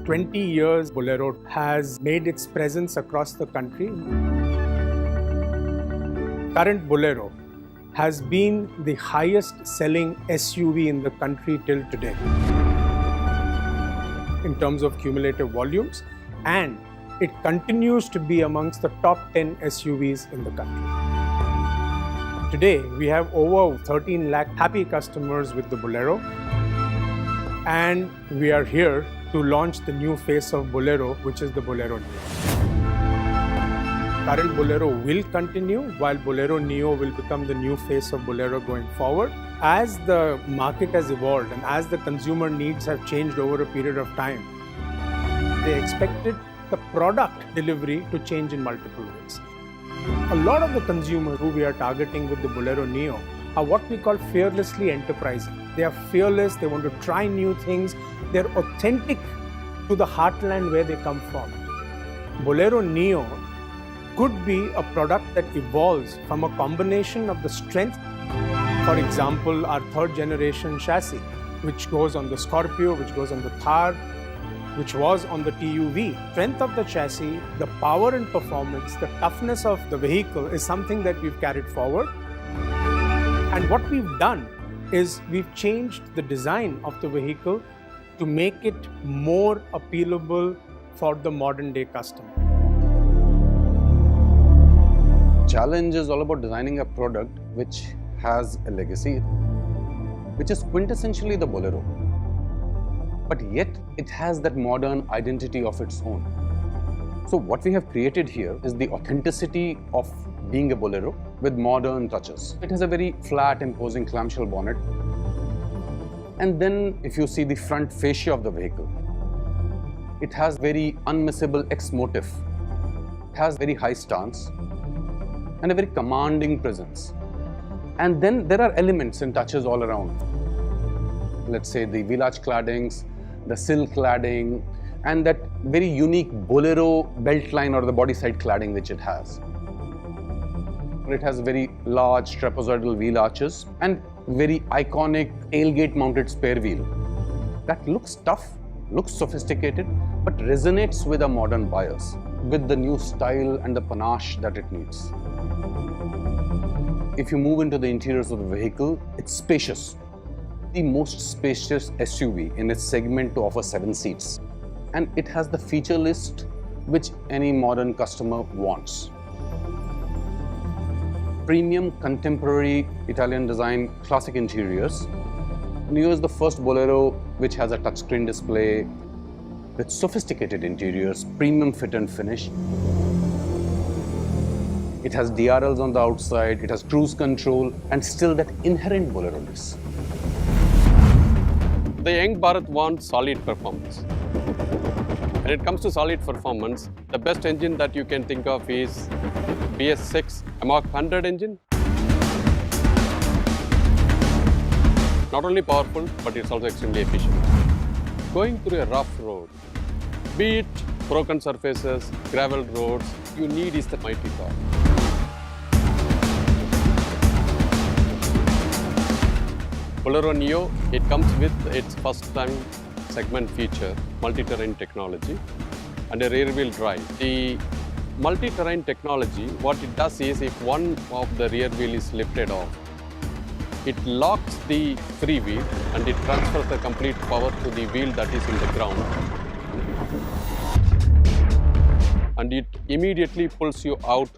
20 years, Bolero has made its presence across the country. Current Bolero has been the highest selling SUV in the country till today in terms of cumulative volumes, and it continues to be amongst the top 10 SUVs in the country. Today, we have over 13 lakh happy customers with the Bolero, and we are here to launch the new face of Bolero, which is the Bolero Neo. Current Bolero will continue, while Bolero Neo will become the new face of Bolero going forward. As the market has evolved and as the consumer needs have changed over a period of time, they expected the product delivery to change in multiple ways. A lot of the consumers who we are targeting with the Bolero Neo are what we call fearlessly enterprising. They are fearless, they want to try new things, they're authentic to the heartland where they come from. Bolero Neo could be a product that evolves from a combination of the strength, for example, our third generation chassis, which goes on the Scorpio, which goes on the Thar, which was on the TUV. Strength of the chassis, the power and performance, the toughness of the vehicle is something that we've carried forward. And what we've done is we've changed the design of the vehicle to make it more appealable for the modern day customer. Challenge is all about designing a product which has a legacy, which is quintessentially the Bolero. But yet it has that modern identity of its own. So what we have created here is the authenticity of being a Bolero with modern touches. It has a very flat, imposing clamshell bonnet. And then if you see the front fascia of the vehicle, it has very unmissable X motif. It has very high stance and a very commanding presence. And then there are elements and touches all around. Let's say the wheel arch claddings, the sill cladding, and that very unique Bolero belt line or the body side cladding which it has. It has very large trapezoidal wheel arches and very iconic tailgate mounted spare wheel. That looks tough, looks sophisticated, but resonates with our modern buyers, with the new style and the panache that it needs. If you move into the interiors of the vehicle, it's spacious. The most spacious SUV in its segment to offer 7 seats. And it has the feature list which any modern customer wants. Premium, contemporary, Italian design, classic interiors. Neo is the first Bolero which has a touchscreen display with sophisticated interiors, premium fit and finish. It has DRLs on the outside, it has cruise control, and still that inherent Bolero-ness. The young Bharat wants solid performance. When it comes to solid performance, the best engine that you can think of is BS6 Mach 100 engine. Not only powerful, but it's also extremely efficient. Going through a rough road, be it broken surfaces, gravel roads, you need is the mighty torque. Bolero Neo, it comes with its first time segment feature, multi-terrain technology and a rear wheel drive. The multi-terrain technology, what it does is if one of the rear wheel is lifted off, it locks the free wheel and it transfers the complete power to the wheel that is in the ground. And it immediately pulls you out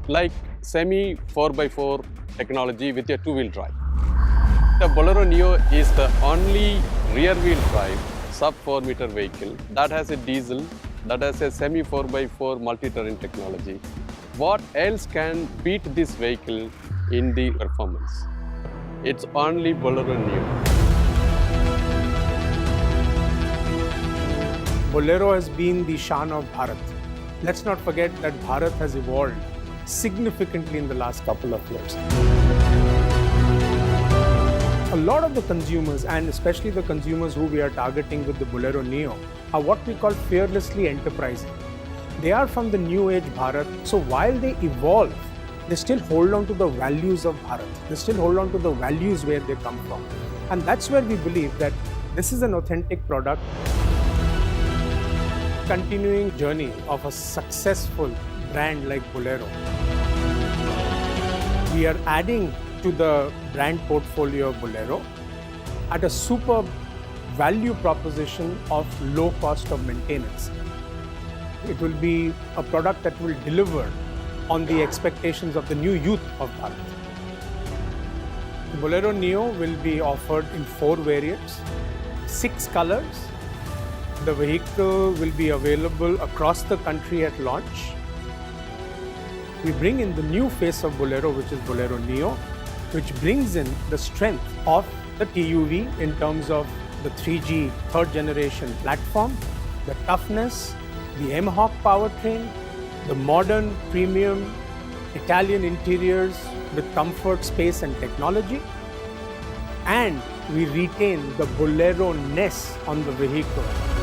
like semi 4x4 technology with a 2-wheel drive. The Bolero Neo is the only rear-wheel drive sub-4 meter vehicle that has a diesel, that has a semi 4x4 multi-terrain technology. What else can beat this vehicle in the performance? It's only Bolero Neo. Bolero has been the Shan of Bharat. Let's not forget that Bharat has evolved significantly in the last couple of years. A lot of the consumers, and especially the consumers who we are targeting with the Bolero Neo, are what we call fearlessly enterprising. They are from the new age Bharat, so while they evolve, they still hold on to the values of Bharat. They still hold on to the values where they come from. And that's where we believe that this is an authentic product continuing journey of a successful brand like Bolero. We are adding to the brand portfolio of Bolero at a superb value proposition of low cost of maintenance. It will be a product that will deliver on the expectations of the new youth of Bharat. The Bolero Neo will be offered in 4 variants, 6 colors. The vehicle will be available across the country at launch. We bring in the new face of Bolero, which is Bolero Neo, which brings in the strength of the TUV in terms of the 3G third generation platform, the toughness, the M-Hawk powertrain, the modern premium Italian interiors with comfort, space and technology, and we retain the Bolero-ness on the vehicle.